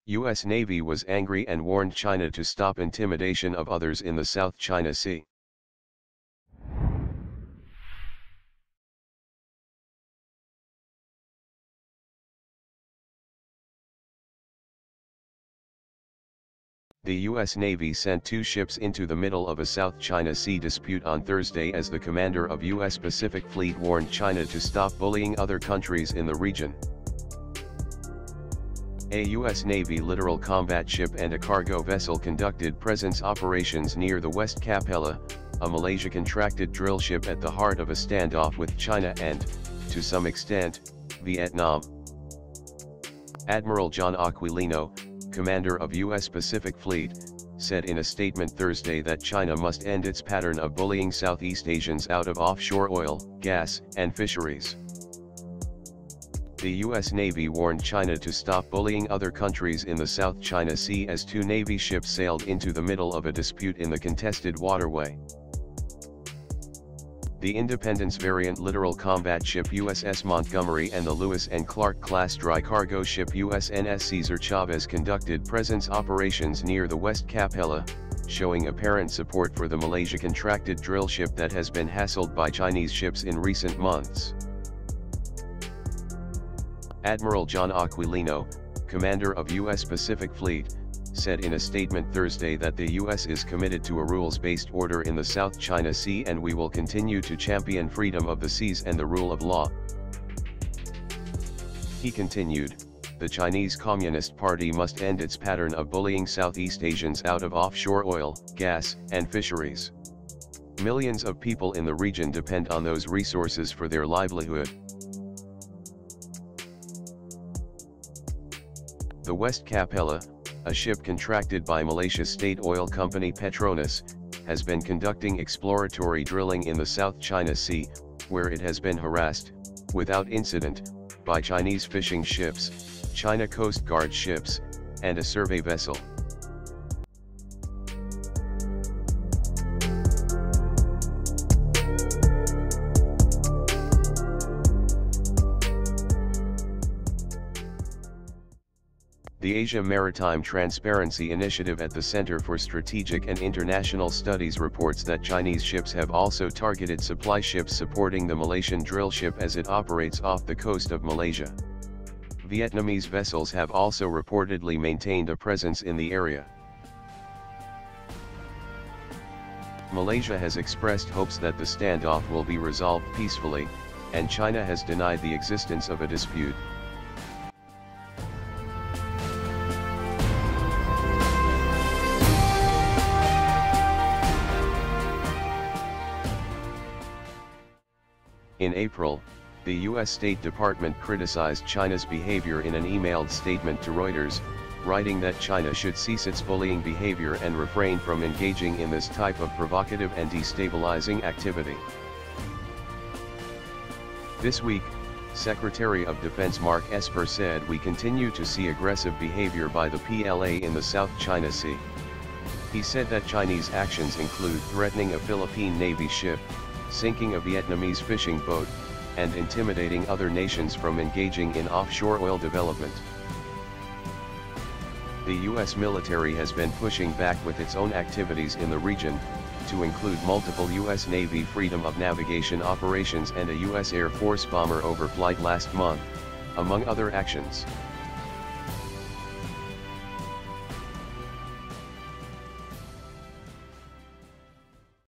U.S. Navy was angry and warned China to stop intimidation of others in the South China Sea. The U.S. Navy sent 2 ships into the middle of a South China Sea dispute on Thursday as the commander of U.S. Pacific Fleet warned China to stop bullying other countries in the region. A U.S. Navy littoral combat ship and a cargo vessel conducted presence operations near the West Capella, a Malaysia-contracted drill ship at the heart of a standoff with China and, to some extent, Vietnam. Admiral John Aquilino, commander of U.S. Pacific Fleet, said in a statement Thursday that China must end its pattern of bullying Southeast Asians out of offshore oil, gas, and fisheries. The U.S. Navy warned China to stop bullying other countries in the South China Sea as 2 Navy ships sailed into the middle of a dispute in the contested waterway. The Independence variant littoral combat ship USS Montgomery and the Lewis and Clark class dry cargo ship USNS Cesar Chavez conducted presence operations near the West Capella, showing apparent support for the Malaysia-contracted drill ship that has been hassled by Chinese ships in recent months. Admiral John Aquilino, commander of U.S. Pacific Fleet, said in a statement Thursday that the U.S. is committed to a rules-based order in the South China Sea and we will continue to champion freedom of the seas and the rule of law. He continued, the Chinese Communist Party must end its pattern of bullying Southeast Asians out of offshore oil, gas, and fisheries. Millions of people in the region depend on those resources for their livelihood. The West Capella, a ship contracted by Malaysia's state oil company Petronas, has been conducting exploratory drilling in the South China Sea, where it has been harassed, without incident, by Chinese fishing ships, China Coast Guard ships, and a survey vessel. The Asia Maritime Transparency Initiative at the Center for Strategic and International Studies reports that Chinese ships have also targeted supply ships supporting the Malaysian drill ship as it operates off the coast of Malaysia. Vietnamese vessels have also reportedly maintained a presence in the area. Malaysia has expressed hopes that the standoff will be resolved peacefully, and China has denied the existence of a dispute. In April, the U.S. State Department criticized China's behavior in an emailed statement to Reuters, writing that China should cease its bullying behavior and refrain from engaging in this type of provocative and destabilizing activity. This week, Secretary of Defense Mark Esper said we continue to see aggressive behavior by the PLA in the South China Sea. He said that Chinese actions include threatening a Philippine Navy ship, sinking a Vietnamese fishing boat, and intimidating other nations from engaging in offshore oil development. The U.S. military has been pushing back with its own activities in the region, to include multiple U.S. Navy freedom of navigation operations and a U.S. Air Force bomber overflight last month, among other actions.